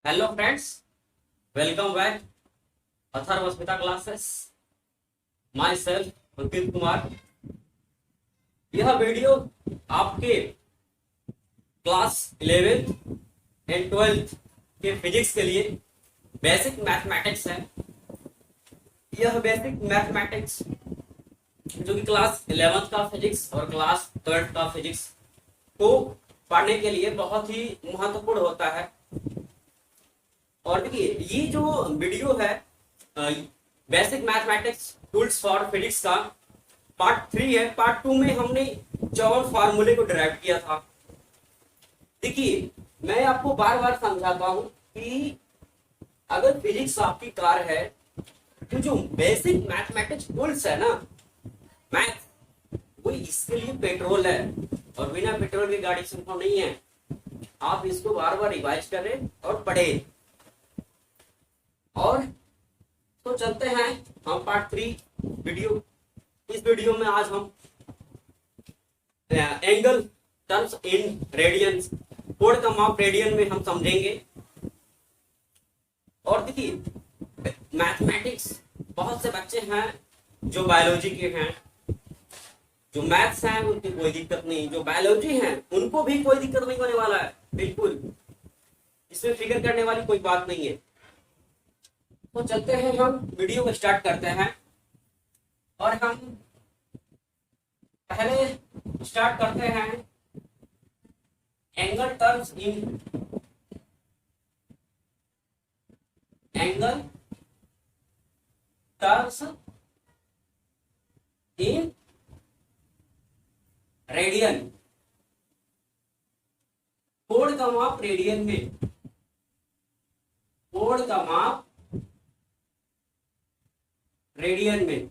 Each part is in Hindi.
Hello friends, welcome back Atharvasmita classes. Myself Ankit Kumar. यह वीडियो आपके क्लास 11th एंड 12th के फिजिक्स के लिए बेसिक मैथमेटिक्स है। यह बेसिक मैथमेटिक्स जो कि क्लास 11th का फिजिक्स और क्लास 12th का फिजिक्स को पढ़ने के लिए बहुत ही महत्वपूर्ण होता है। और देखिए, ये जो वीडियो है basic mathematics tools for physics का पार्ट 3 है। पार्ट 2 में हमने चौवन फार्मूले को डिराइव किया था। देखिए, मैं आपको बार बार समझाता हूं कि अगर फिजिक्स आपकी कार है तो जो बेसिक मैथमेटिक्स टूल्स है ना, मैथ, वो इसके लिए पेट्रोल है और बिना पेट्रोल की गाड़ी संभव नहीं है। आप इसको बार बार रिवाइज करें और पढ़ें। और तो चलते हैं हम पार्ट 3 वीडियो। इस वीडियो में आज हम एंगल टर्म्स इन रेडियंस, कोण का माप रेडियन में हम समझेंगे। और देखिए, मैथमेटिक्स बहुत से बच्चे हैं जो बायोलॉजी के हैं, जो मैथ्स हैं उनकी कोई दिक्कत नहीं, जो बायोलॉजी हैं उनको भी कोई दिक्कत नहीं होने वाला है। बिल्कुल इसमें फिक्र करने वाली कोई बात नहीं है। तो चलते हैं, हम वीडियो को स्टार्ट करते हैं। और हम पहले स्टार्ट करते हैं एंगल टर्म्स इन रेडियन। कोण का माप रेडियन में, कोण का माप रेडियन में।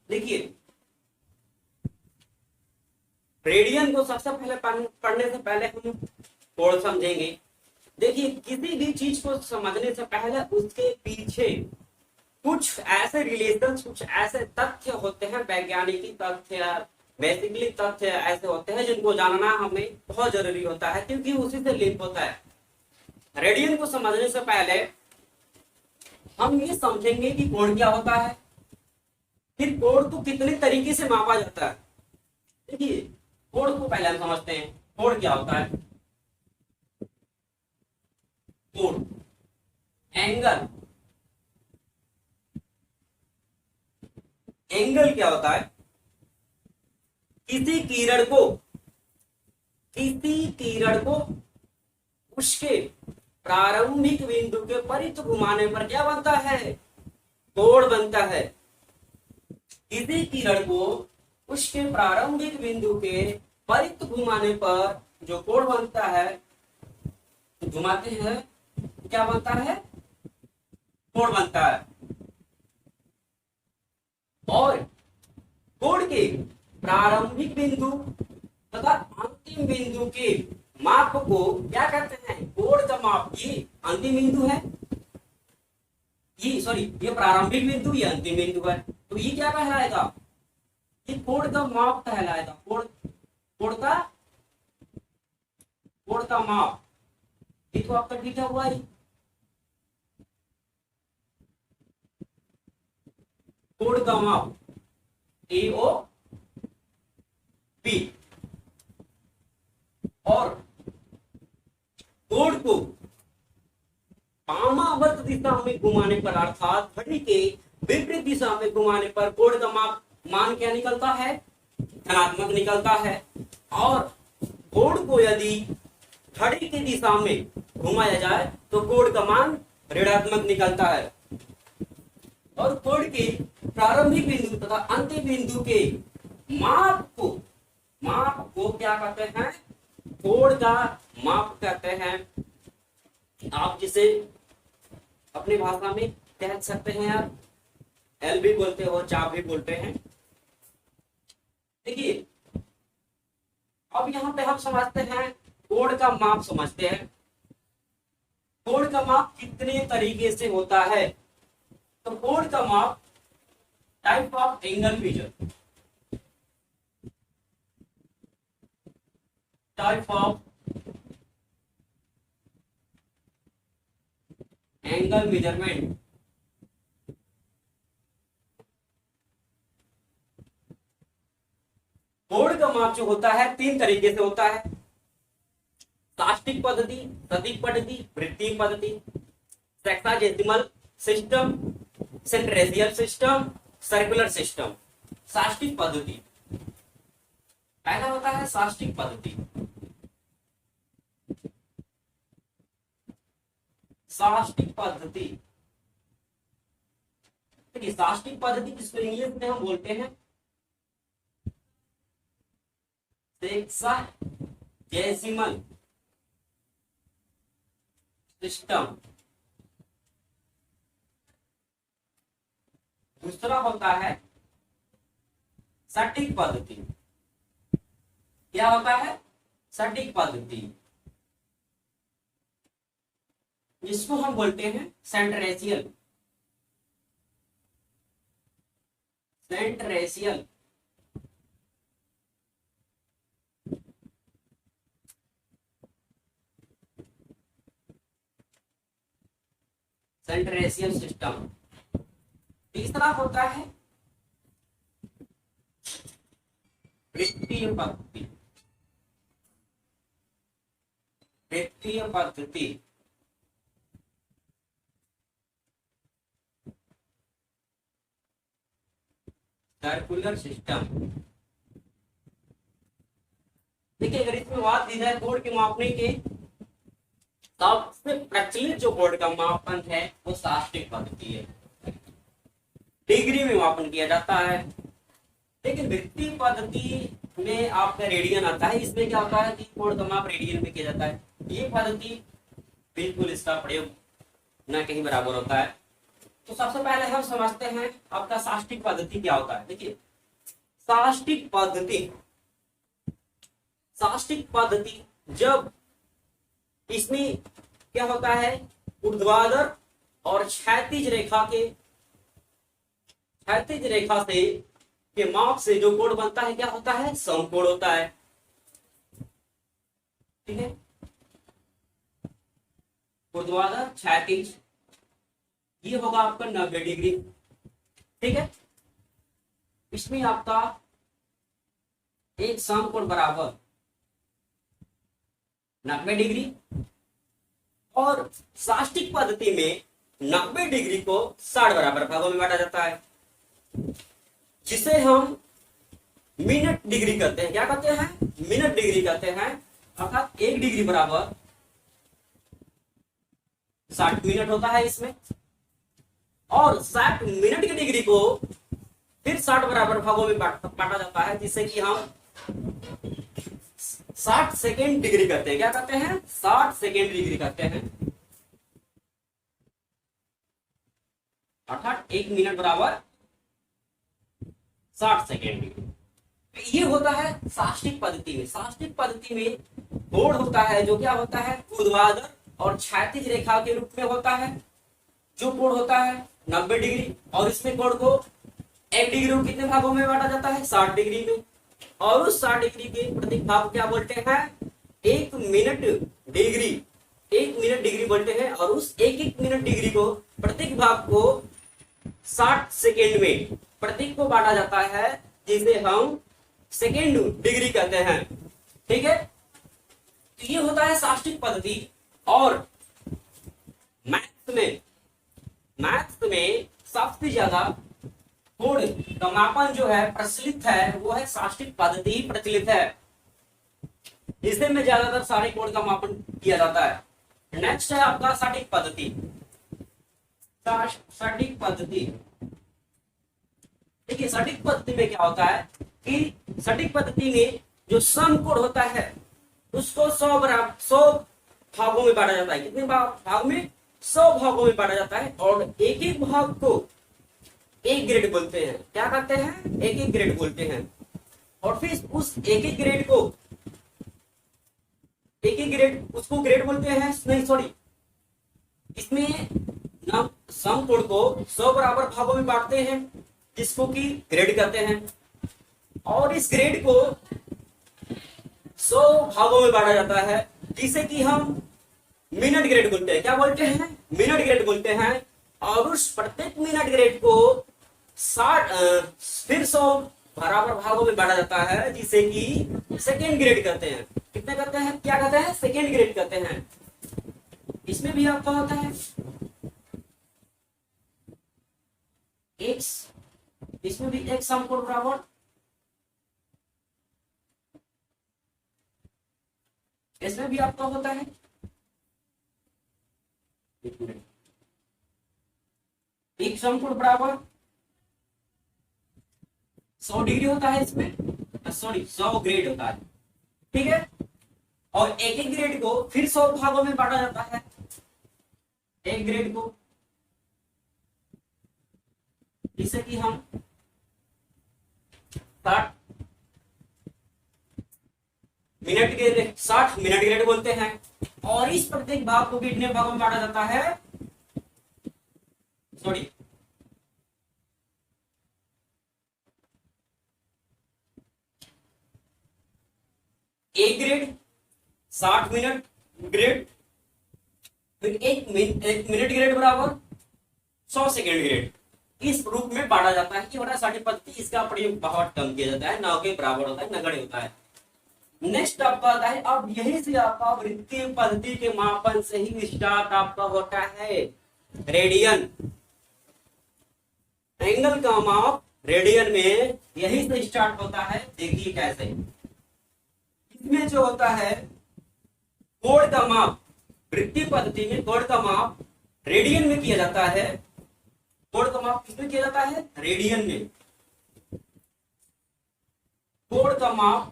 देखिए, रेडियन को सबसे पहले पढ़ने से पहले हम कोण समझेंगे। देखिए, किसी भी चीज को समझने से पहले उसके पीछे कुछ ऐसे रिलेशन, कुछ ऐसे तथ्य होते हैं, वैज्ञानिक तथ्य, बेसिकली तथ्य ऐसे होते हैं जिनको जानना हमें बहुत जरूरी होता है, क्योंकि उसी से लिंक होता है। रेडियन को समझने से पहले हम ये समझेंगे कि कोण क्या होता है, फिर कोण को कितने तरीके से मापा जाता है। देखिए, कोण को पहले हम समझते हैं। कोण क्या होता है? कोण, एंगल। एंगल क्या होता है? किसी किरण को उसके प्रारंभिक बिंदु के परित घुमाने पर क्या बनता है? कोण बनता है। किसी किरण को उसके प्रारंभिक बिंदु के परित घुमाने पर जो कोण बनता है, घुमाते हैं, क्या बनता है? कोण बनता है। और कोण के प्रारंभिक बिंदु तथा अंतिम बिंदु के माप को क्या कहते हैं? कोण का माप। ये अंतिम बिंदु है, ये प्रारंभिक बिंदु, ये अंतिम बिंदु है, तो ये क्या कहलाएगा? ये कोण का माप कहलाएगा। कोण का माप। ये तो आपका ठीक है हुआ ही। कोण का माप AOP। और कोण को वामावर्त दिशा में घुमाने पर, अर्थात घड़ी के विपरीत दिशा में घुमाने पर कोण का माप मान क्या निकलता है? धनात्मक निकलता है। और कोण को यदि घड़ी की दिशा में घुमाया जाए तो कोण का मान ऋणात्मक निकलता है। और कोण के प्रारंभिक बिंदु तथा अंतिम बिंदु के माप को क्या कहते हैं? कोण का माप कहते हैं। आप जिसे अपनी भाषा में कह सकते हैं यार, एल भी बोलते हो, चाप भी बोलते हैं। देखिए, अब यहां पे हम समझते हैं कोण का माप समझते हैं। कोण का माप कितने तरीके से होता है? तो कोण का माप, type of angle measure. Type of angle measurement. कोण का माप जो होता है तीन तरीके से होता है, साष्टिक पद्धति, सटीक पद्धति, वृत्तीय पद्धति, sexagesimal system, centesimal system, circular system. साष्टिक पद्धति पहला होता है साष्टिक पद्धति। साष्टिक पद्धति, देखिए साष्टिक पद्धति जिसको इंग्लिश में हम बोलते हैं सेक्साजेसिमल सिस्टम। दूसरा होता है सटीक पद्धति। क्या होता है? सटीक पद्धति, जिसको हम बोलते हैं सेंट्रेसियल सेंट्रेसियल सेंट्रेसियल सिस्टम। तीसरा होता है वृत्तीय पद्धति। वृत्तीय पद्धति सर्कुलर सिस्टम। देखिए अगर इसमें बात दी जाए कोण के मापने के, सबसे प्रचलित जो कोण का मापन है वो साष्टिक पद्धति है, डिग्री में मापन किया जाता है। लेकिन वृत्तीय पद्धति में आपका रेडियन आता है। इसमें क्या होता है कि कोण का माप रेडियन में किया जाता है। ये पद्धति बिल्कुल इसका प्रयोग न कहीं बराबर होता है। तो सबसे पहले हम समझते हैं आपका साष्टिक पद्धति क्या होता है। देखिए साष्टिक पद्धति जब इसमें क्या होता है, ऊर्ध्वाधर और क्षैतिज रेखा से के माप से जो कोण बनता है क्या होता है, समकोण होता है। ठीक है, ऊर्ध्वाधर क्षैतिज ये होगा आपका 90 डिग्री। ठीक है, इसमें आपका एक समकोण बराबर 90 डिग्री, और साष्टिक पद्धति में 90 डिग्री को 60 बराबर भागों में बांटा जाता है, जिसे हम मिनट डिग्री कहते हैं। क्या कहते हैं? मिनट डिग्री कहते हैं। अर्थात 1 डिग्री बराबर 60 मिनट होता है इसमें, और 60 मिनट की डिग्री को फिर 60 बराबर भागों में बांटा जाता है, जिससे कि हम 60 सेकेंड डिग्री करते हैं। क्या करते हैं? 60 सेकेंड डिग्री करते हैं। अर्थात 1 मिनट बराबर 60 सेकेंड डिग्री। ये होता है साष्टिक पद्धति में। साष्टिक पद्धति में कोण होता है जो क्या होता है, ऊर्ध्वाधर और क्षैतिज रेखा के रूप में होता है। जो कोण होता है 90 डिग्री, और इसमें कोण को 1 डिग्री को कितने भागों में बांटा जाता है, 60 डिग्री में। और उस 60 डिग्री के प्रत्येक भाग क्या बोलते हैं, 1 मिनट डिग्री। 1 मिनट डिग्री बोलते हैं, और उस 1 मिनट डिग्री को प्रत्येक भाग को 60 सेकेंड में प्रत्येक को बांटा जाता है, जिसे हम सेकेंड डिग्री कहते हैं। ठीक है, तो ये होता है साष्टिक पद्धति। और मैथ्स में सबसे ज्यादा कोण का मापन जो है प्रचलित है वो है साष्टिक पद्धति ही प्रचलित है। इसे में ज्यादातर सारे कोण का मापन किया जाता है। नेक्स्ट है आपका सटीक पद्धति। सटीक पद्धति, देखिए सटीक पद्धति में क्या होता है कि सटीक पद्धति में जो समकोण होता है उसको 100 भागों में बांटा जाता है। कितने भाग में? 100 भागों में बांटा जाता है, और एक एक भाग को एक ग्रेड बोलते हैं। क्या कहते हैं? एक एक ग्रेड बोलते हैं। और फिर उस एक एक ग्रेड को उसको ग्रेड बोलते हैं, नहीं सॉरी, इसमें ना समकोण को 100 बराबर भागों में बांटते हैं, जिसको कि ग्रेड कहते हैं। और इस ग्रेड को 100 भागों में बांटा जाता है, जिसे कि हम मिनट ग्रेड बोलते हैं। क्या बोलते हैं? मिनट ग्रेड बोलते हैं। और उस प्रत्येक मिनट ग्रेड को 60 फिर 100 बराबर भागों में बांटा जाता है, जिसे कि सेकेंड ग्रेड कहते हैं। कितने कहते हैं? क्या कहते हैं? सेकेंड ग्रेड कहते हैं। इसमें भी आपका होता है x, इसमें भी x समकोण बराबर, इसमें भी आपका होता है एक समकोण बराबर 100 डिग्री होता है। इसमें सॉरी 100 ग्रेड होता है, ठीक है। और एक एक ग्रेड को फिर 100 भागों में बांटा जाता है। एक ग्रेड को, जिसे कि हम 60 मिनट ग्रेड बोलते हैं। और इस प्रत्येक भाग को कितने भागों में बांटा जाता है? सॉरी एक ग्रेड, 60 मिनट ग्रेड, फिर एक मिनट ग्रेड बराबर 100 सेकेंड ग्रेड। इस रूप में बांटा जाता है कि बड़ा 60 पद्धति, इसका प्रयोग बहुत कम किया जाता है, ना के बराबर होता है, नगण्य होता है। नेक्स्ट आपका आता है, अब यही से आपका वृत्तीय पद्धति के मापन से ही स्टार्ट आपका होता है रेडियन। एंगल का माप रेडियन में यही से स्टार्ट होता है। देखिए कैसे, इसमें जो होता है कोण का माप, वृत्तीय पद्धति में कोण का माप रेडियन में किया जाता है। कोण का माप किसमें किया जाता है? रेडियन में। कोण का माप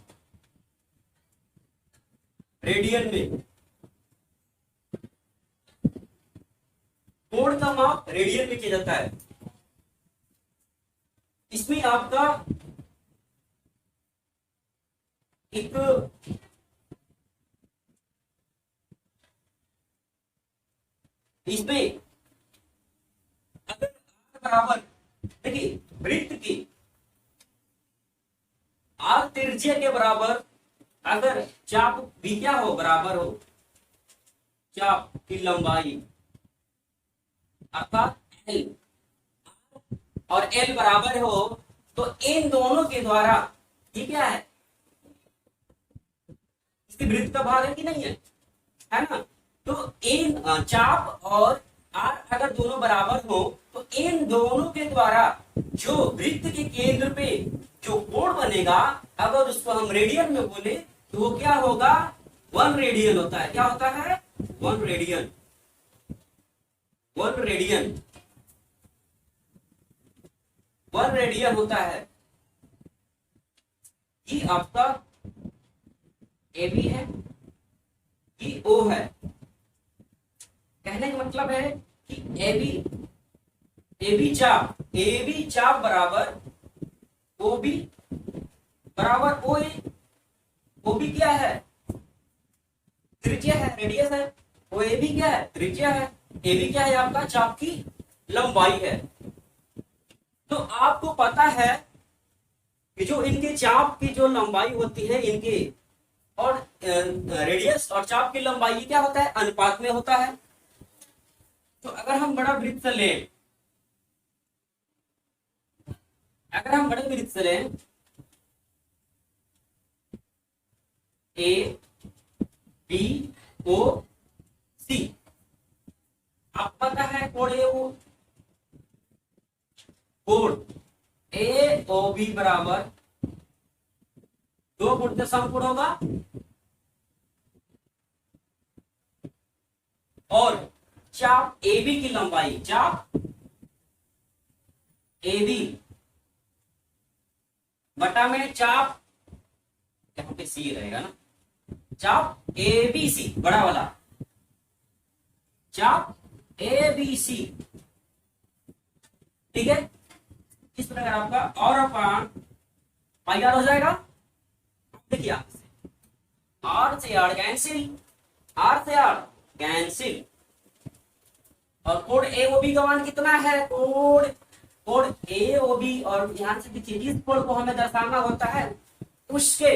रेडियन में, कोण का माप रेडियन में किया जाता है। इसमें आपका एक इसमें अगर बराबर, देखिए वृत्त की आर त्रिज्या के बराबर अगर चाप भी क्या हो, बराबर हो चाप की लंबाई अर्थात एल, और एल बराबर हो, तो इन दोनों के द्वारा ये क्या है? इसकी वृत्त का भाग है कि नहीं है ना? तो इन चाप और आर अगर दोनों बराबर हो, तो इन दोनों के द्वारा जो वृत्त के केंद्र पे जो कोण बनेगा, अगर उसको हम रेडियन में बोले तो वो क्या होगा? 1 रेडियन होता है। क्या होता है? 1 रेडियन। 1 रेडियन, 1 रेडियन होता है। ये आपका ए बी है, ये ओ है। कहने का मतलब है कि ए बी चाप बराबर ओ बी बराबर ओ ए। ओ बी क्या है? त्रिज्या है, रेडियस है। ओ ए बी क्या है? त्रिज्या है। ए बी क्या है? आपका चाप की लंबाई है। तो आपको पता है कि जो इनके चाप की जो लंबाई होती है इनके, और रेडियस और चाप की लंबाई क्या होता है? अनुपात में होता है। तो अगर हम बड़ा वृत्त लें, अगर हम बड़े वृत्त लें ए बी ओ सी, आप पता है कोण ए ओ बी बराबर 2 गुण से समकोण होगा, और चाप ए बी की लंबाई, चाप ए बी बटा में चाप, यहाँ पे सी रहेगा ना, चाप ए बी सी बड़ा वाला, चाप ए बी सी, ठीक है। इस प्रकार आपका और अपान पाई आर हो जाएगा। देखिए आर से आर कैंसिल, आर से आर कैंसिल, और कोण ए ओ बी का मान कितना है? कोण ए ओ बी, और ध्यान से देखिए जिस कोण को हमें दर्शाना होता है उसके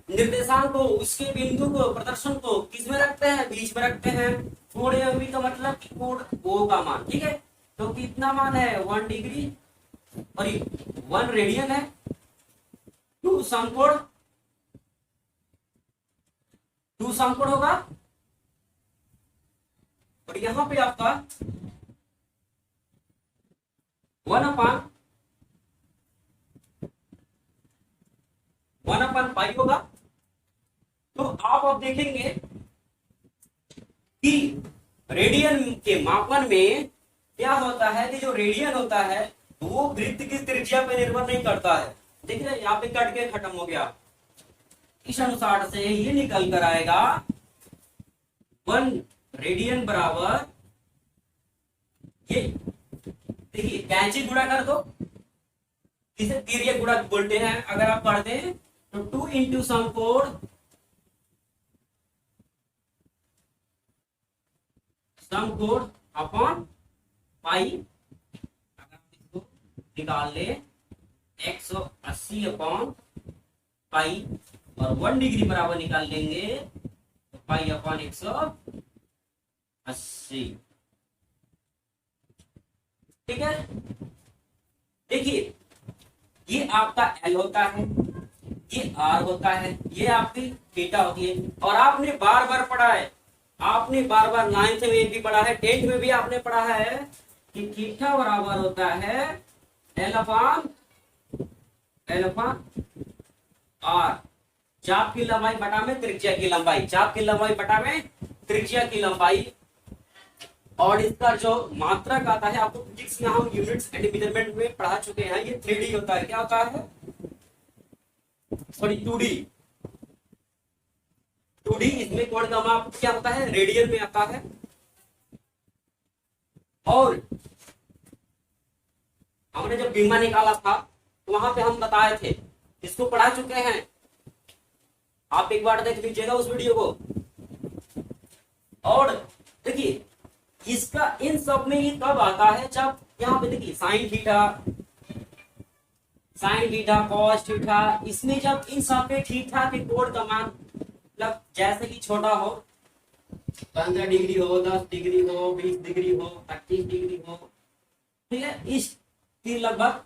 निर्देशांक को, उसके बिंदु को, प्रदर्शन को किस में रखते हैं, बीच में रखते हैं। कोण एवं का मतलब कोण ओ का मान, ठीक है। तो कितना मान है 1 डिग्री और 1 रेडियन है। टू समकोण, टू समकोण होगा और यहां पे आपका 1 पाई होगा। तो आप अब देखेंगे कि रेडियन के मापन में क्या होता है कि जो रेडियन होता है वो वृत्त की त्रिज्या पर निर्भर नहीं करता है। देख रहे यहाँ पे कट के खत्म हो गया। इस अनुसार से ये निकल कर आएगा 1 रेडियन बराबर, ये देखिए कैंची गुणा कर दो, इसे तिर्यक गुणा बोलते हैं। अगर आप पढ़ते हैं तो 2 इंटू समकोण अपॉन पाई, अगर आप इसको निकाल ले 180 अपॉन पाई और 1 डिग्री बराबर निकाल लेंगे तो पाई अपॉन 180, ठीक है। देखिए ये आपका एल होता है, ये आर होता है, ये आपकी थीटा होती है। और आपने बार बार पढ़ा है, आपने बार बार 9th में भी पढ़ा है, 10th में भी आपने पढ़ा है कि थीटा बराबर होता है एल अपॉन आर, चाप की लंबाई बटा में त्रिज्या की लंबाई, चाप की लंबाई बटा में त्रिज्या की लंबाई। और इसका जो मात्रक आता है, आपको फिजिक्स में हम यूनिट्स एंड मेजरमेंट में पढ़ा चुके हैं, ये 3D होता है। क्या होता है, सॉरी 2D। इसमें कोण का माप क्या होता है, रेडियन में आता है। और हमने जब बीमा निकाला था तो वहां पे हम बताए थे, इसको पढ़ा चुके हैं, आप एक बार देख लीजिएगा उस वीडियो को। और देखिए इसका इन सब में ये कब आता है, जब यहाँ पे देखिए साइन थीटा कॉस थीटा, इसमें जब इन सब पे थीटा के कोण का मान मतलब जैसे कि छोटा हो, 15 डिग्री हो, 10 डिग्री हो, 20 डिग्री हो, 25 डिग्री हो, ठीक है, इस लगभग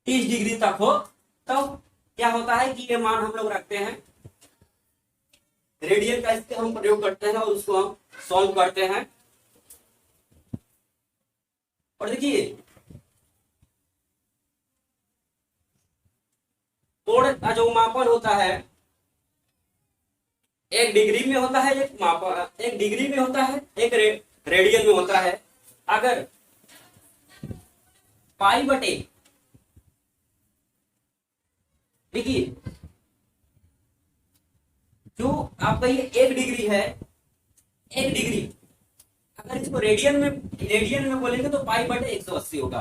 30 डिग्री तक हो, तब क्या होता है कि ये मान हम लोग रखते हैं, रेडियन का इसके हम प्रयोग करते हैं और उसको हम सॉल्व करते हैं। और देखिए कोण का जो मापन होता है 1 डिग्री में होता है, एक मापन 1 डिग्री में होता है, एक रेडियन में होता है। अगर पाई बटे, देखिए जो आपका ये 1 डिग्री है, 1 डिग्री अगर इसको रेडियन में बोलेंगे तो पाई बटे 180 होगा।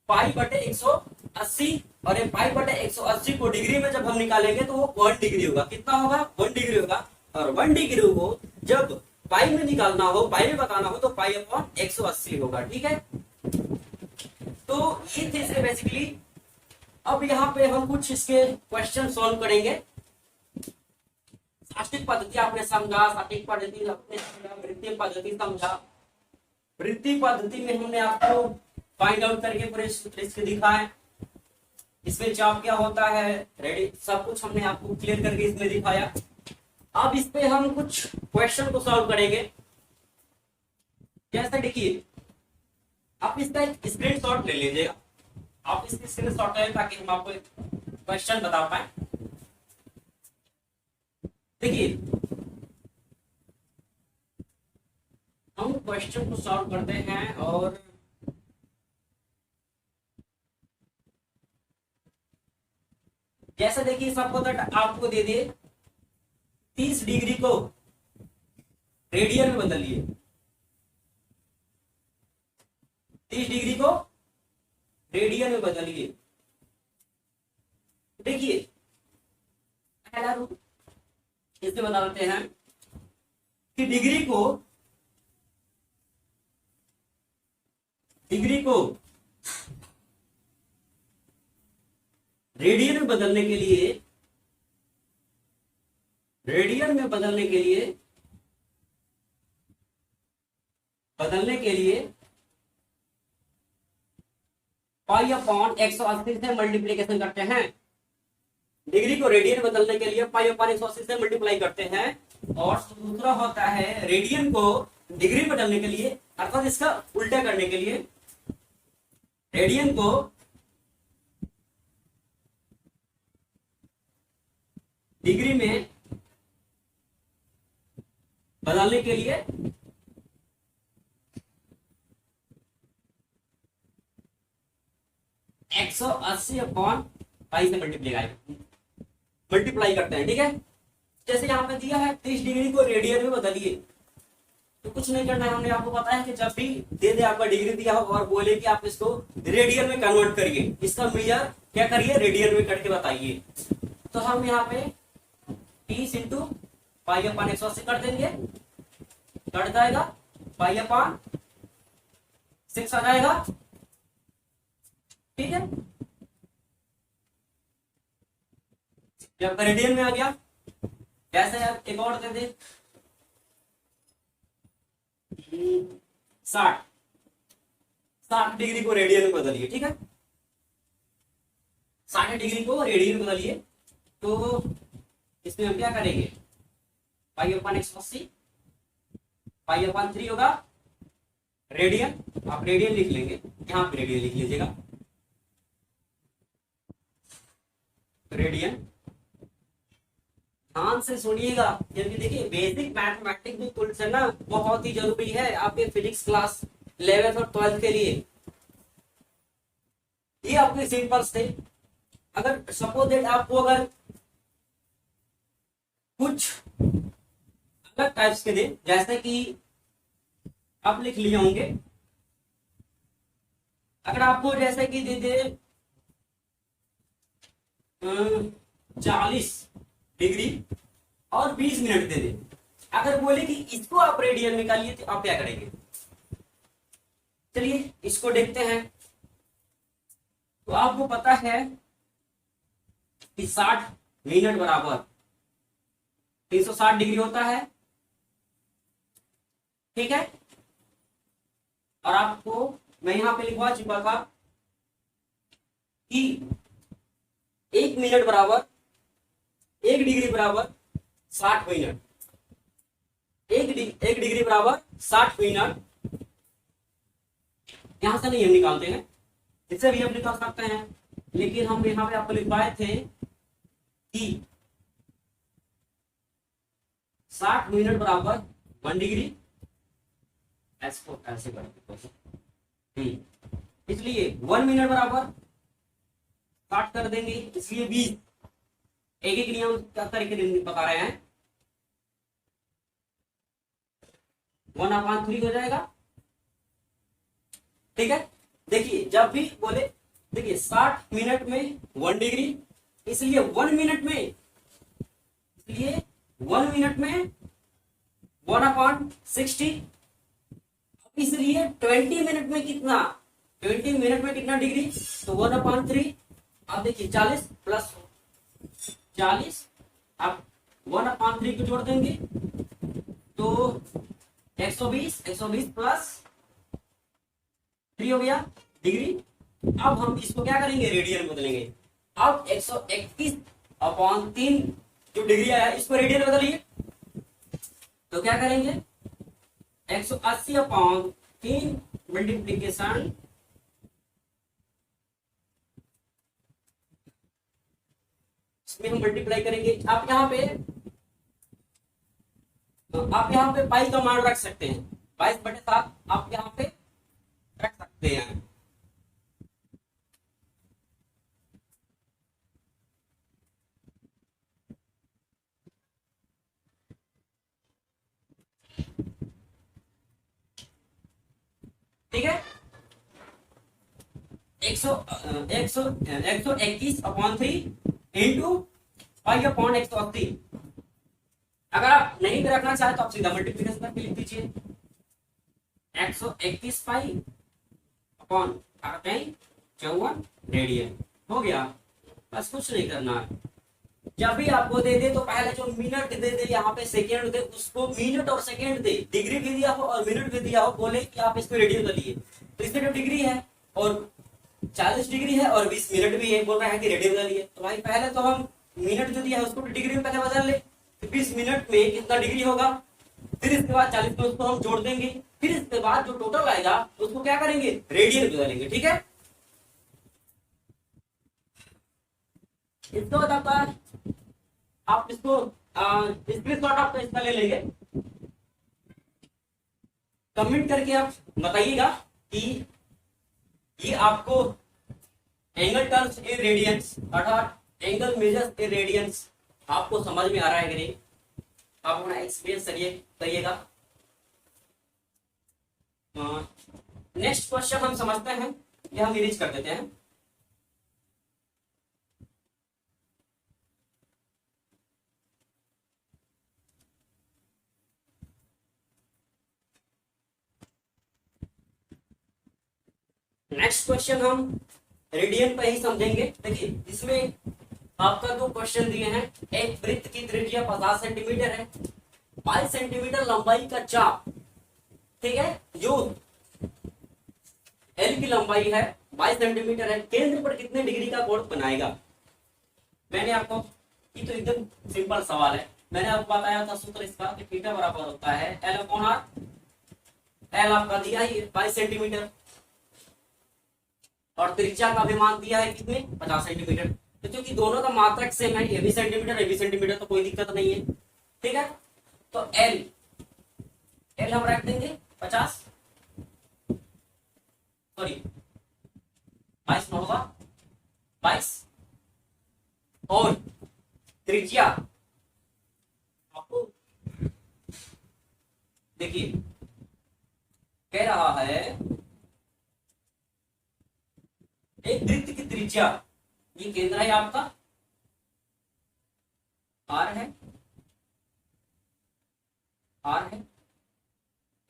पाई बटे 180 और ये पाई बटे 180 को डिग्री में जब हम निकालेंगे तो वो 1 डिग्री होगा। कितना होगा, 1 डिग्री होगा। और 1 डिग्री को जब पाई में निकालना हो, पाई में बताना हो तो पाई अपॉन 180 होगा, ठीक है। तो ये थे से बेसिकली। अब यहाँ पे हम कुछ इसके क्वेश्चन सॉल्व करेंगे। साष्टिक पद्धति आपने समझा, साष्टिक पद्धति आपने समझा, वृत्तीय पद्धति समझा। वृत्तीय पद्धति में हमने आपको फाइंड आउट करके पूरे सूत्र दिखाए, इसमें चाप क्या होता है, रेडी, सब कुछ हमने आपको क्लियर करके इसमें दिखाया। अब इस पे हम कुछ क्वेश्चन को सॉल्व करेंगे। जैसे देखिए आप इसका एक स्क्रीनशॉट ले लीजिएगा, आप इसकी स्क्रीनशॉट ले ताकि हम आपको क्वेश्चन बता पाए। देखिए हम क्वेश्चन को सॉल्व करते हैं और जैसे देखिए सपोज आपको दे दिए 30 डिग्री को रेडियन में बदलिए, 30 डिग्री को रेडियन में बदलिए। देखिए पहला रूप इसे बताते हैं कि डिग्री को रेडियन में बदलने के लिए रेडियन में बदलने के लिए पाई अपॉन 180 से मल्टीप्लीकेशन करते हैं। डिग्री को रेडियन बदलने के लिए पाई अपॉन 180 से मल्टीप्लाई करते हैं। और दूसरा होता है रेडियन को डिग्री बदलने के लिए, अर्थात इसका उल्टा करने के लिए रेडियन को डिग्री में बदलने के लिए 180 अपॉन पाई से मल्टीप्लाई करते हैं। ठीक है, जैसे यहाँ पे दिया है 30 डिग्री को रेडियन में बदलिए, तो कुछ नहीं करना है। हमने आपको बताया है कि जब भी दे दे आपका डिग्री दिया हो और बोले कि आप इसको रेडियन में कन्वर्ट करिए, इसका मेजर क्या करिए, रेडियन में करके बताइए। तो हम यहाँ पे 30 इंटू पाई अपॉन 180 कर देंगे, कट जाएगा, पाई अपॉन 6 आ जाएगा। ठीक है, जब रेडियन में आ गया, कैसे यार, एक और दे दे 60 डिग्री को रेडियन में बदलिए। ठीक है, 60 डिग्री को रेडियन में बदलिए, तो इसमें हम क्या करेंगे, पाई अपॉन 180 पाई अपॉन 3 होगा रेडियन। आप रेडियन लिख लेंगे, यहां पे रेडियन लिख लीजिएगा, रेडियन। ध्यान से सुनिएगा, क्योंकि देखिए बेसिक मैथमेटिक्स भी टूल्स है ना, बहुत ही जरूरी है आपके फिजिक्स क्लास 11th और 12th के लिए। ये आपके सिंपल्स थे। अगर सपोज दैट आपको अगर कुछ अलग टाइप्स के दे, जैसे कि आप लिख लिए होंगे, अगर आपको जैसे कि दे दे 40 डिग्री और 20 मिनट दे दे, अगर बोले कि इसको आप रेडियन निकालिए, तो आप क्या करेंगे? चलिए इसको देखते हैं। तो आपको पता है कि 60 मिनट बराबर 360 डिग्री होता है। ठीक है, और आपको मैं यहां पे लिखवा चुका था कि 1 मिनट बराबर 1 डिग्री बराबर 60 मिनट, 1 डिग्री बराबर 60 मिनट। यहां से नहीं हम निकालते हैं, इससे भी हम निकाल सकते हैं, लेकिन हम यहां पे आपको लिखवाए थे कि 60 मिनट बराबर 1 डिग्री, ऐसे ऐसे करेंगे। इसलिए 1 मिनट बराबर 60 कर देंगे, इसलिए 20। एक एक नियम क्या तरीके बता रहे हैं, 1/3 हो जाएगा। ठीक है, देखिए जब भी बोले, देखिए 60 मिनट में 1 डिग्री, इसलिए 1 मिनट में 1/60, इसलिए 20 मिनट में कितना, 20 मिनट में कितना डिग्री, तो 1/3। अब देखिए 40 प्लस 40, आप 1/3 को जोड़ देंगे तो 120 प्लस 3 हो गया डिग्री। अब हम इसको क्या करेंगे, रेडियन में बदलेंगे। अब 121/3 जो डिग्री आया, इसको रेडियन में बदलिए, तो क्या करेंगे, 180/3 मल्टीप्लीकेशन इसमें हम मल्टीप्लाई करेंगे। आप यहाँ पे पाई का मान रख सकते हैं, 22/7 आप यहाँ पे रख सकते हैं। ठीक है, 121/3 इंटू पाई अपॉन 180। अगर आप नहीं भी रखना चाहे तो आप सीधा मल्टीप्लिकेशन करके लिख दीजिए, 121 पाई अपॉन 54 रेडियन हो गया। बस कुछ नहीं करना है। जब भी आपको दे दे तो पहले जो मिनट दे दे यहाँ पे सेकेंड दे, उसको मिनट और सेकेंड दे, डिग्री भी दिया हो और मिनट भी दिया हो, बोले कि आप इसको रेडियन करिए, तो इसमें जो डिग्री है और 40 डिग्री है और 20 मिनट भी है, बोल रहा है कि रेडियन करिए। तो भाई पहले तो हम मिनट जो दिया है उसको डिग्री में पहले बदल ले, तो 20 मिनट में कितना डिग्री होगा, फिर इसके बाद 40 में उसको हम जोड़ देंगे, फिर इसके बाद जो टोटल आएगा उसको क्या करेंगे, रेडियन बदलेंगे। ठीक है, इसको बताता है आप इसको स्क्रीनशॉट आप इसका ले लेंगे, कमेंट करके आप बताइएगा कि ये आपको एंगल टर्म्स इन रेडियंस अर्थात एंगल मेजर्स इन रेडियंस आपको समझ में आ रहा है कि नहीं, आप अपना एक्सपीरियंस करिएगा। नेक्स्ट क्वेश्चन हम समझते हैं, ये हम इरेज कर देते हैं। नेक्स्ट क्वेश्चन हम रेडियन पे ही समझेंगे। देखिए इसमें आपका दो क्वेश्चन दिए हैं, एक वृत्त की त्रिज्या 50 सेंटीमीटर है, 22 सेंटीमीटर लंबाई का चाप, ठीक है, जो एल की लंबाई है 22 सेंटीमीटर है, केंद्र पर कितने डिग्री का कोण बनाएगा। मैंने आपको, ये तो एकदम सिंपल सवाल है, मैंने आपको बताया था सूत्र इसका कि थीटा बराबर होता है एल अपॉन आर। एल आपका दिया ही 22 सेंटीमीटर और त्रिज्या का भी मान दिया है कितने, 50 सेंटीमीटर। तो क्योंकि दोनों का मात्रक सेम है, ये भी सेंटीमीटर ये भी सेंटीमीटर, तो कोई दिक्कत नहीं है। ठीक है, तो एल हम रख देंगे 50, सॉरी 22 में होगा 22, और त्रिज्या आपको देखिए कह रहा है एक वृत्त की त्रिज्या, ये केंद्र है आपका, आर है,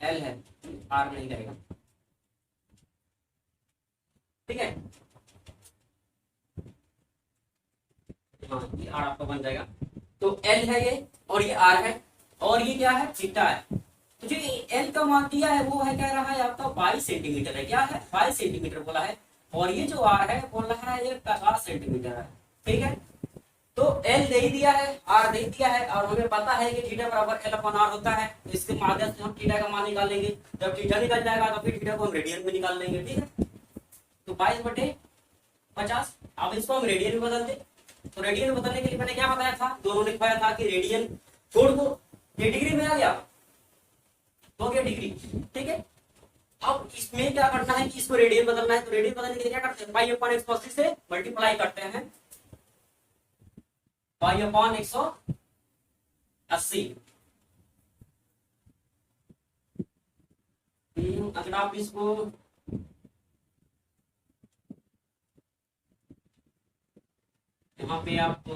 एल है, आर नहीं रहेगा। ठीक है, हाँ ये आर आपका बन जाएगा। तो एल है ये और ये आर है और ये क्या है, थीटा है। तो जो एल का मान दिया है वो है, कह रहा है आपका 22 सेंटीमीटर है, क्या है 22 सेंटीमीटर बोला है, और ये जो आर है बोल रहा है ये 50 सेंटीमीटर है। ठीक है, तो एल दे दिया है, आर दे दिया है, और हमें पता है कि थीटा बराबर एल अपॉन आर होता है, तो इसके माध्यम से हम थीटा का मान निकालेंगे। जब थीटा निकल जाएगा तो फिर थीटा को हम रेडियन में निकाल लेंगे। ठीक है, तो 22/50, अब इसको हम रेडियन में बदल दे। तो रेडियन में बदलने के लिए मैंने क्या बताया था, दोनों लिखवाया था कि रेडियन छोड़ दो, ये डिग्री में आ गया तो क्या डिग्री। ठीक है, अब इसमें क्या करना है कि इसको रेडियन बदलना है, तो रेडियन बदलने के लिए क्या करते हैं, पाई अपॉन 180 से मल्टीप्लाई करते हैं, पाई अपॉन 180। अगर आप इसको यहाँ पे आप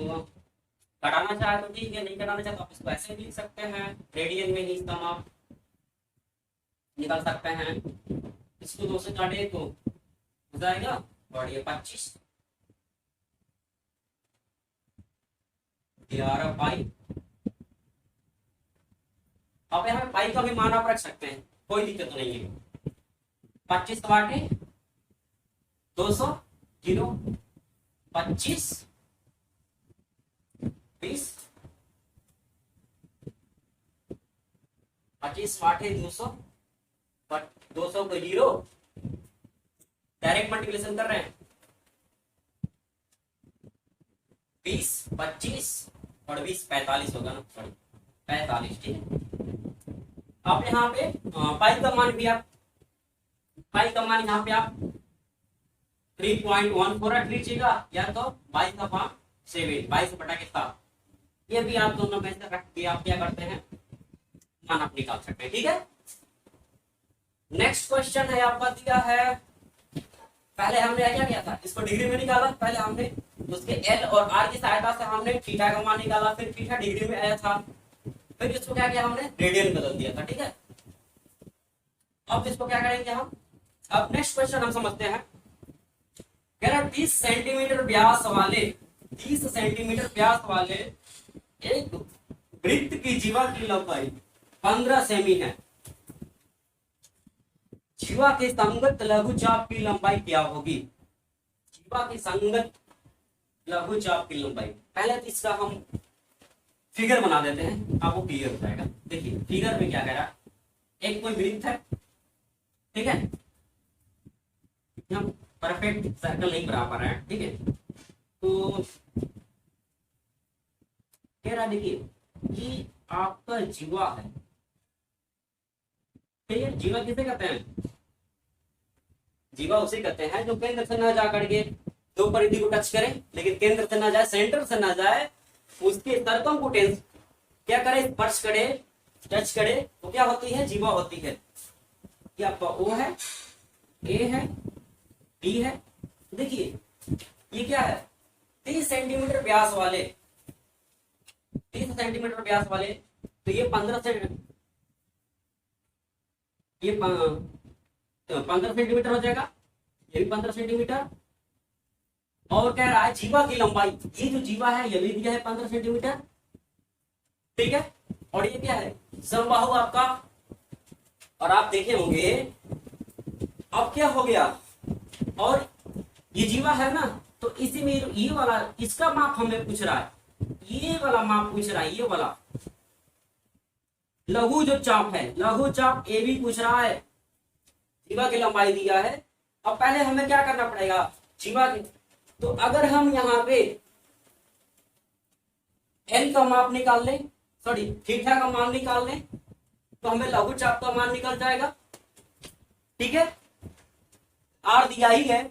घटाना चाहे तो ठीक है, नहीं घटाना चाहे तो आप इसको ऐसे भी लिख सकते हैं, रेडियन में ही इसका माप निकाल सकते हैं। इसको 2 से काटे तो हो जाएगा, और ये 25 11 पाई। अब यहाँ पे पाई का भी मान आप रख सकते हैं, कोई दिक्कत नहीं है। 25 काटे 200 किलो 25 20 25 काटे 200 200 को 0 डायरेक्ट मल्टीप्लिकेशन कर रहे हैं, 20 25 और 20 45 होगा ना, सॉरी 45। ठीक है, आप यहाँ पे पाई का मान भी आप, पाई का मान यहाँ पे आप 3.14 रख लीजिएगा, या तो 22/7 22/7, ये भी आप दोनों में से रख के आप क्या करते हैं, मान आप निकाल सकते हैं। ठीक है, नेक्स्ट क्वेश्चन है आपका दिया है, पहले हमने क्या किया था, इसको डिग्री में निकाला, पहले हमने उसके एल और आर की सहायता से हमने थीटा का मान निकाला, फिर थीटा डिग्री में आया था, फिर इसको क्या किया हमने, रेडियन बदल दिया था। ठीक है, अब इसको क्या करेंगे हम, अब नेक्स्ट क्वेश्चन हम समझते हैं। कह रहा 30 सेंटीमीटर व्यास वाले 30 सेंटीमीटर व्यास वाले एक वृत्त की जीवा की लंबाई 15 सेमी है। जीवा के संगत लघु चाप की लंबाई क्या होगी? जीवा की संगत लघु चाप की लंबाई, पहले तो इसका हम फिगर बना देते हैं, आपको क्लियर हो जाएगा। देखिए फिगर में क्या कह रहा है, एक कोई वृत्त है, ठीक है, हम परफेक्ट सर्कल नहीं बना पा रहे हैं, ठीक है, तो कह रहा देखिए कि आपका जीवा है, ठीक है। जीवा किसे कहते हैं? जीवा उसे कहते हैं जो केंद्र से ना जा करके दो परिधि को टच करे, लेकिन केंद्र से ना जाए, सेंटर से ना जाए, उसके तर्कों को क्या करे, स्पर्श करे, टच करे, तो क्या होती है? जीवा होती है। ये आपका ओ है, ए है, बी है। देखिए ये क्या है, 30 सेंटीमीटर व्यास वाले, 30 सेंटीमीटर व्यास वाले, तो ये 15 सेंटीमीटर हो जाएगा, ये भी 15 सेंटीमीटर। और कह रहा है जीवा की लंबाई, ये जो जीवा है ये भी दिया है 15 सेंटीमीटर, ठीक है। और ये क्या है? समबाहु आपका। और आप देखे होंगे अब क्या हो गया, और ये जीवा है ना, तो इसी में ये वाला, इसका माप हमें पूछ रहा है, ये वाला माप पूछ रहा है, ये वाला लघु जो चाप है, लघु चाप ए भी पूछ रहा है, जीवा की लंबाई दिया है। अब पहले हमें क्या करना पड़ेगा, जीवा की, तो अगर हम यहाँ पे एल का माप निकाल लें, सॉरी थीटा का मान निकाल लें, तो हमें लघु चाप का मान निकल जाएगा, ठीक है। आर दिया ही है,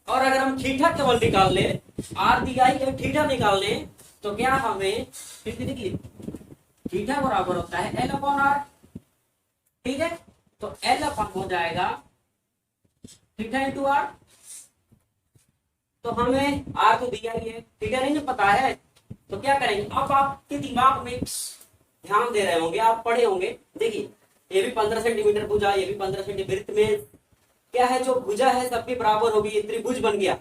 और अगर हम थीटा केवल निकाल ले, आर दिया ही है, थीटा निकाल ले, तो क्या हमें देखिए थीटा बराबर होता है एल अपॉन आर, ठीक है। तो एल अपॉन हो जाएगा थीटा इंटू आर। तो हमें आर तो दिया ही है, थीटा नहीं पता है, तो क्या करेंगे, अब आपके दिमाग में ध्यान दे रहे होंगे, आप पढ़े होंगे। देखिए ये भी 15 सेंटीमीटर भुजा, ये भी 15 सेंटीमीटर, वृत्त में क्या है, जो भुजा है सबकी बराबर होगी, ये त्रिभुज बन गया।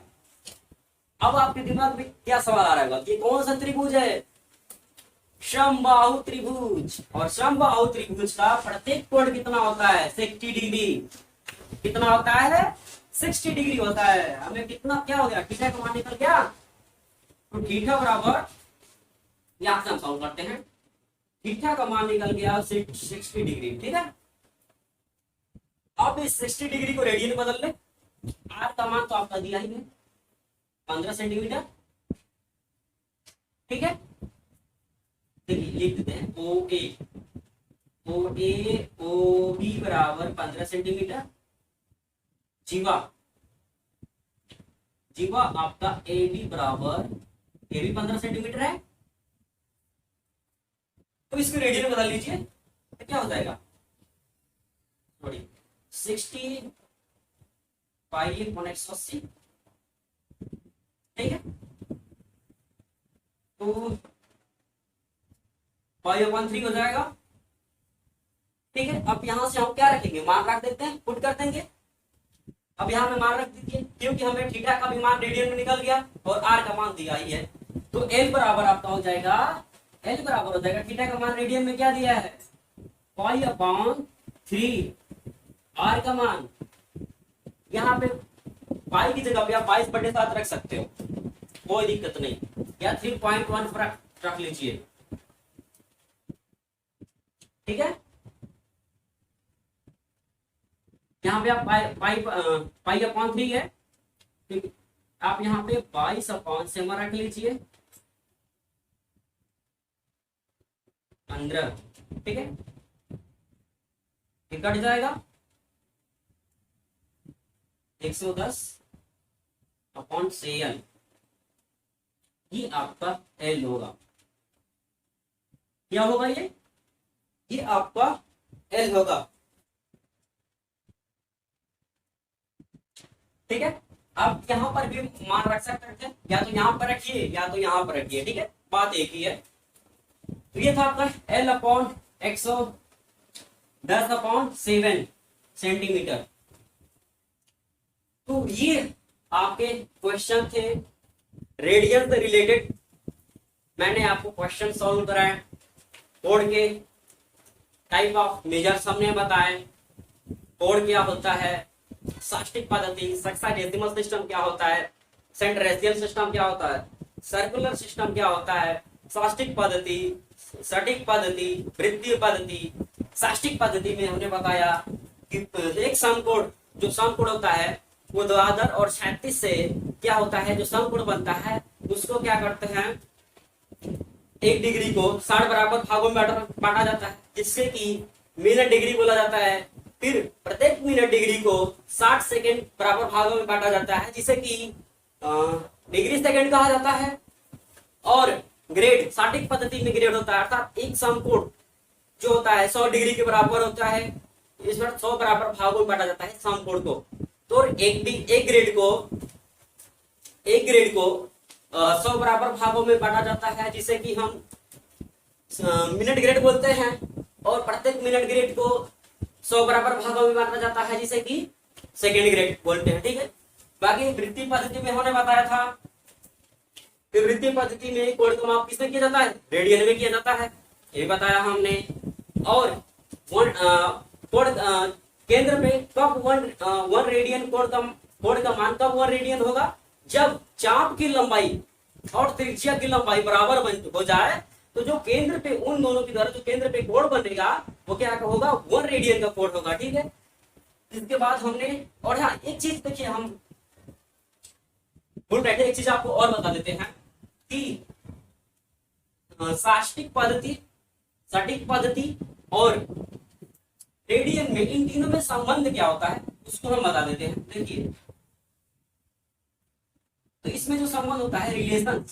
अब आपके दिमाग में क्या सवाल आ रहा होगा, ये कौन सा त्रिभुज है? समबाहु त्रिभुज। और समबाहु त्रिभुज का प्रत्येक कोण कितना होता है? 60 डिग्री। कितना होता है? 60 डिग्री होता है। हमें कितना क्या हो गया, थीटा का मान निकल गया, तो थीटा बराबर, यहां से हम सॉल्व करते हैं, थीटा का मान निकल गया 60 डिग्री, ठीक है। अब इस 60 डिग्री को रेडियन में बदल ले, आर का मान तो आपका दिया ही है 15 सेंटीमीटर, ठीक है। देखिए लिख देते हैं ओ ए ओ बी बराबर 15 सेंटीमीटर। जीवा आपका ए बी बराबर, ए बी 15 सेंटीमीटर है, तो इसको रेडियन में बदल लीजिए, तो क्या हो जाएगा, सॉरी 60 पाई 180, ठीक है। तो पाई अपॉन 3 हो जाएगा, ठीक है। अब यहां से हम क्या रखेंगे, मान रख देते हैं, पुट कर देंगे। अब यहां में मान रख दीजिए, क्योंकि हमें थीटा का भी मान रेडियन में निकल गया और आर का मान दिया ही है, तो एल बराबर आपका हो जाएगा, एल बराबर हो जाएगा, थीटा का मान रेडियन में क्या दिया है, पाई अपॉन 3, आर का मान यहाँ पे पाई की जगह पे आप 22/7 रख सकते हो, कोई दिक्कत नहीं, या 3.1 रख लीजिए, ठीक है। यहाँ पे आप पाई अपॉन 3 है, ठीक, आप यहाँ पे 22/7 रख लीजिए 15, ठीक है, कट जाएगा 110/7, ये आपका एल होगा, क्या होगा, ये आपका एल होगा, ठीक है। आप यहाँ पर भी मान रख सकते हैं, या तो यहाँ पर रखिए या तो यहाँ पर रखिए, ठीक है, बात एक ही है। तो ये था आपका एल अपॉन 110/7 सेंटीमीटर। तो ये आपके क्वेश्चन थे रेडियन से रिलेटेड मैंने आपको क्वेश्चन सॉल्व कराए, कोड के टाइप ऑफ मेजर्स हमने बताए, कोड क्या होता है, साष्टिक पद्धति, सेक्साडेसिमल सिस्टम क्या होता है, सेंट्रेसियल सिस्टम क्या होता है, सर्कुलर सिस्टम क्या होता है, साष्टिक पद्धति, सटीक पद्धति, वृत्तीय पद्धति। साष्टिक पद्धति में हमने बताया कि एक समकोण, जो समकोण होता है वो ऊर्ध्वाधर और क्षैतिज से क्या होता है, जो समकोण बनता है उसको क्या करते हैं, 1 डिग्री को 60 बराबर भागों में बांटा जाता है, जिससे कि मिनट डिग्री बोला जाता है। फिर प्रत्येक मिनट डिग्री को 60 सेकेंड बराबर भागों में बांटा जाता है, जिसे कि डिग्री सेकेंड कहा जाता है। और ग्रेड, साष्टिक पद्धति में ग्रेड होता है, अर्थात एक समकोण जो होता है 100 डिग्री के बराबर होता है, इस पर 100 बराबर भागों में बांटा जाता है समकोण को। तो एक ग्रेड को 100 बराबर भागों में बांटा जाता है, जिसे कि हम मिनट ग्रेड बोलते हैं। और प्रत्येक मिनट ग्रेड को 100 बराबर भागों में बांटा जाता है, जिसे कि सेकेंड ग्रेड बोलते हैं। ठीक है, बाकी वृत्तीय पद्धति में हमने बताया था कि वृत्तीय पद्धति में कोण का माप किसमें किया जाता है, रेडियन में किया जाता है, ये बताया हमने। और कोण केंद्र पे कब 1 रेडियन कोण का मान कब 1 रेडियन होगा, जब चाप की लंबाई और त्रिज्या की लंबाई बराबर हो जाए, तो जो केंद्र पे उन दोनों के द्वारा जो केंद्र पे कोण बनेगा वो क्या होगा, 1 रेडियन का कोण होगा। ठीक है, इसके बाद हमने, और हाँ एक चीज देखिए, हम भूल बैठे, एक चीज आपको और बता देते हैं कि साष्टिक पद्धति, सटीक पद्धति और रेडियन में, इन तीनों में संबंध क्या होता है उसको हम बता देते हैं। देखिए, तो इसमें जो संबंध होता है, रिलेशन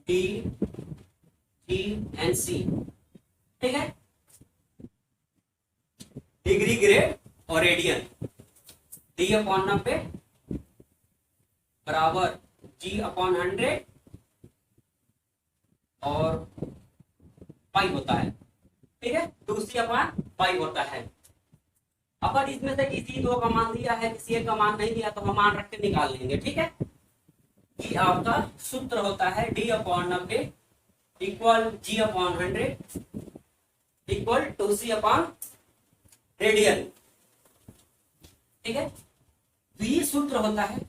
डी टी एंड सी, ठीक है, डिग्री, ग्रेड और रेडियन। D/90 बराबर G/100 और पाई होता है। ठीक है, 2C/पाई होता है। अगर इसमें से किसी दो का मान दिया है, किसी एक का मान नहीं दिया, तो हम मान रख के निकाल लेंगे। ठीक है, कि आपका सूत्र होता है D/90 इक्वल G/100 इक्वल 2C/रेडियन। ठीक है, तो ये सूत्र होता है,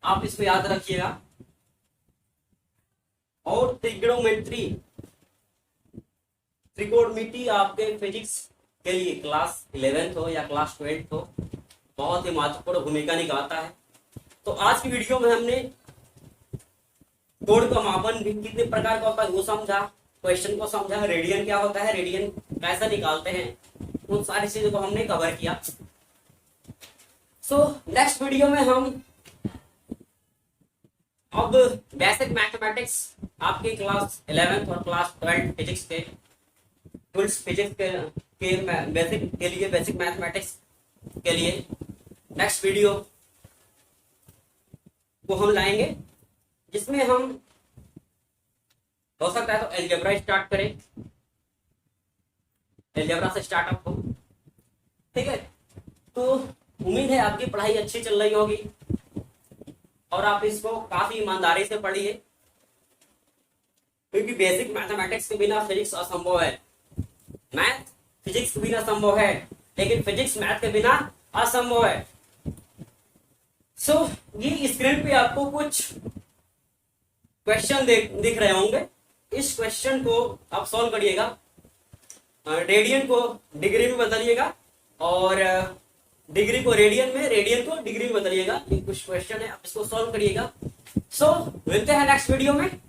आप इसको याद रखिएगा। और त्रिकोणमिति आपके फिजिक्स के लिए क्लास 11th हो या क्लास 12th हो, बहुत ही महत्वपूर्ण भूमिका निभाता है। तो आज की वीडियो में हमने कोण का मापन भी कितने प्रकार का होता है वो समझा, क्वेश्चन को समझा, रेडियन क्या होता है, रेडियन कैसे निकालते हैं, उन सारी चीजों को हमने कवर किया। नेक्स्ट वीडियो में हम अब बेसिक मैथमेटिक्स, आपके क्लास 11th और क्लास 12 फिजिक्स के बेसिक के लिए, बेसिक मैथमेटिक्स के लिए नेक्स्ट वीडियो को हम लाएंगे, जिसमें हम हो सकता है तो अलजेब्रा स्टार्ट करें, अलजेब्रा से स्टार्टअप हो। ठीक है, तो उम्मीद है आपकी पढ़ाई अच्छी चल रही होगी और आप इसको काफी ईमानदारी से पढ़िए, क्योंकि बेसिक मैथमेटिक्स के बिना फिजिक्स असंभव है, मैथ फिजिक्स के बिना संभव है, लेकिन फिजिक्स मैथ के बिना असंभव है। ये स्क्रीन पे आपको कुछ क्वेश्चन दिख रहे होंगे, इस क्वेश्चन को आप सॉल्व करिएगा, रेडियन को डिग्री में बदलिएगा और डिग्री को रेडियन में, रेडियन को डिग्री में बदलिएगा। ये कुछ क्वेश्चन है, आप इसको सॉल्व करिएगा। मिलते हैं नेक्स्ट वीडियो में।